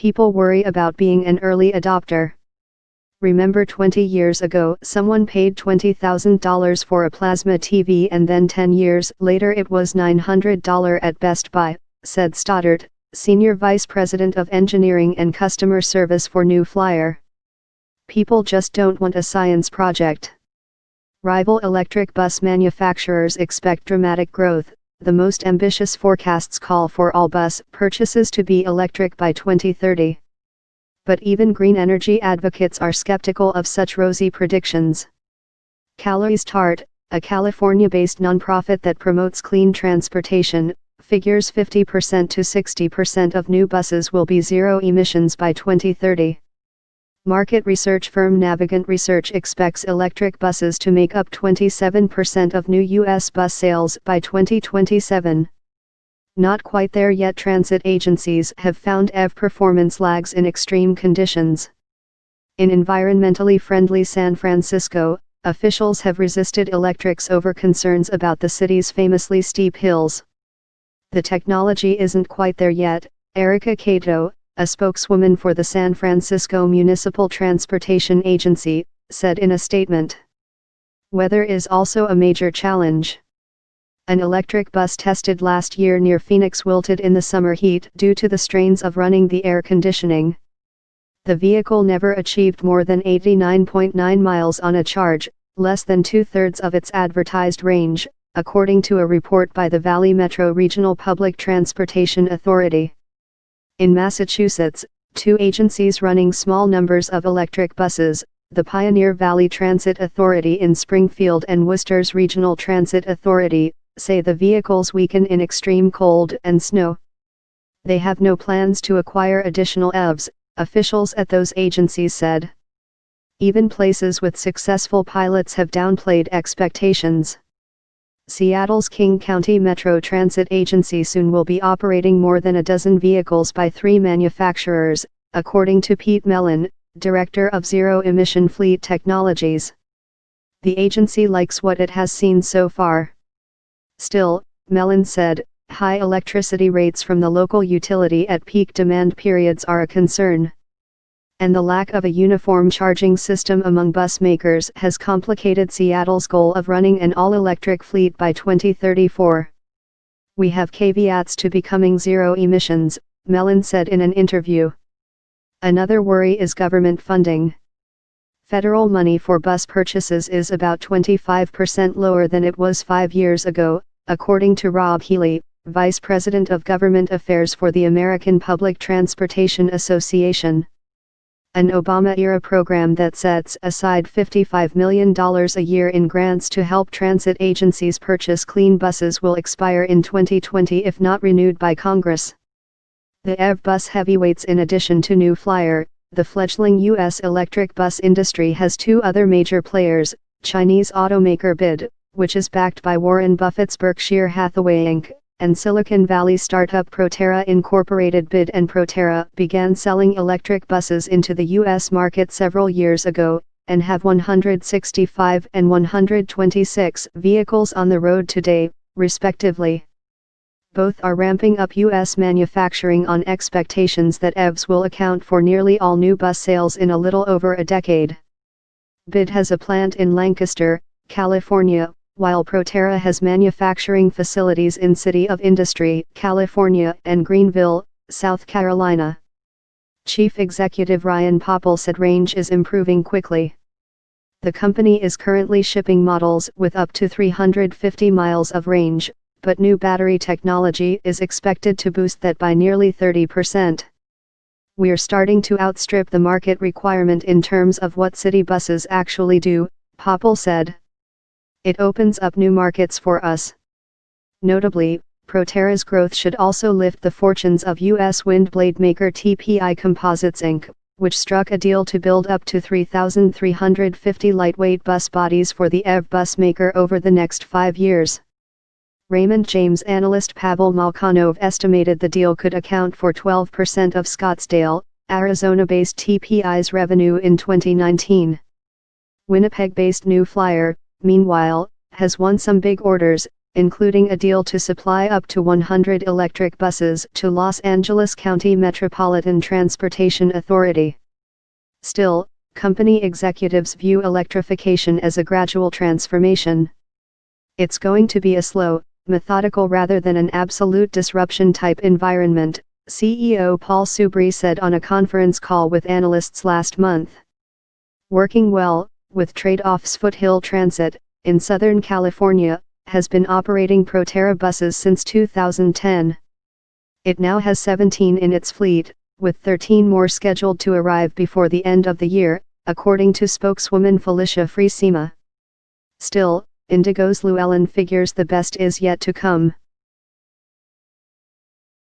people worry about being an early adopter. Remember 20 years ago someone paid $20,000 for a plasma TV and then 10 years later it was $900 at Best Buy, said Stoddart, Senior Vice President of Engineering and Customer Service for New Flyer. People just don't want a science project. Rival electric bus manufacturers expect dramatic growth. The most ambitious forecasts call for all bus purchases to be electric by 2030. But even green energy advocates are skeptical of such rosy predictions. Stoddart, a California-based nonprofit that promotes clean transportation, figures 50% to 60% of new buses will be zero emissions by 2030. Market research firm Navigant Research expects electric buses to make up 27% of new U.S. bus sales by 2027. Not quite there yet. Transit agencies have found EV performance lags in extreme conditions. In environmentally friendly San Francisco, officials have resisted electrics over concerns about the city's famously steep hills. The technology isn't quite there yet, Erica Cato, a spokeswoman for the San Francisco Municipal Transportation Agency, said in a statement. Weather is also a major challenge. An electric bus tested last year near Phoenix wilted in the summer heat due to the strains of running the air conditioning. The vehicle never achieved more than 89.9 miles on a charge, less than two-thirds of its advertised range, according to a report by the Valley Metro Regional Public Transportation Authority. In Massachusetts, two agencies running small numbers of electric buses, the Pioneer Valley Transit Authority in Springfield and Worcester's Regional Transit Authority, say the vehicles weaken in extreme cold and snow. They have no plans to acquire additional EVs, officials at those agencies said. Even places with successful pilots have downplayed expectations. Seattle's King County Metro Transit Agency soon will be operating more than a dozen vehicles by three manufacturers, according to Pete Mellon, Director of Zero Emission Fleet Technologies. The agency likes what it has seen so far. Still, Mellon said, high electricity rates from the local utility at peak demand periods are a concern. And the lack of a uniform charging system among bus makers has complicated Seattle's goal of running an all-electric fleet by 2034. We have caveats to becoming zero emissions, Mellon said in an interview. Another worry is government funding. Federal money for bus purchases is about 25% lower than it was 5 years ago, according to Rob Healy, Vice President of Government Affairs for the American Public Transportation Association. An Obama-era program that sets aside $55 million a year in grants to help transit agencies purchase clean buses will expire in 2020 if not renewed by Congress. The EV bus heavyweights. In addition to New Flyer, the fledgling U.S. electric bus industry has two other major players, Chinese automaker BYD, which is backed by Warren Buffett's Berkshire Hathaway Inc., and Silicon Valley startup Proterra Incorporated. BYD and Proterra began selling electric buses into the U.S. market several years ago, and have 165 and 126 vehicles on the road today, respectively. Both are ramping up U.S. manufacturing on expectations that EVs will account for nearly all new bus sales in a little over a decade. BYD has a plant in Lancaster, California, while Proterra has manufacturing facilities in City of Industry, California, and Greenville, South Carolina. Chief Executive Ryan Popple said range is improving quickly. The company is currently shipping models with up to 350 miles of range, but new battery technology is expected to boost that by nearly 30%. We're starting to outstrip the market requirement in terms of what city buses actually do, Popple said. It opens up new markets for us. Notably, Proterra's growth should also lift the fortunes of U.S. wind blade maker TPI Composites Inc., which struck a deal to build up to 3,350 lightweight bus bodies for the EV bus maker over the next 5 years. Raymond James analyst Pavel Malkhanov estimated the deal could account for 12% of Scottsdale, Arizona-based TPI's revenue in 2019. Winnipeg-based New Flyer, meanwhile, has won some big orders, including a deal to supply up to 100 electric buses to Los Angeles County Metropolitan Transportation Authority. Still, company executives view electrification as a gradual transformation. It's going to be a slow, methodical rather than an absolute disruption type environment, CEO Paul Soubry said on a conference call with analysts last month. Working well, with trade-offs. Foothill Transit, in Southern California, has been operating Proterra buses since 2010. It now has 17 in its fleet, with 13 more scheduled to arrive before the end of the year, according to spokeswoman Felicia Friesima. Still, Indigo's Llewellyn figures the best is yet to come.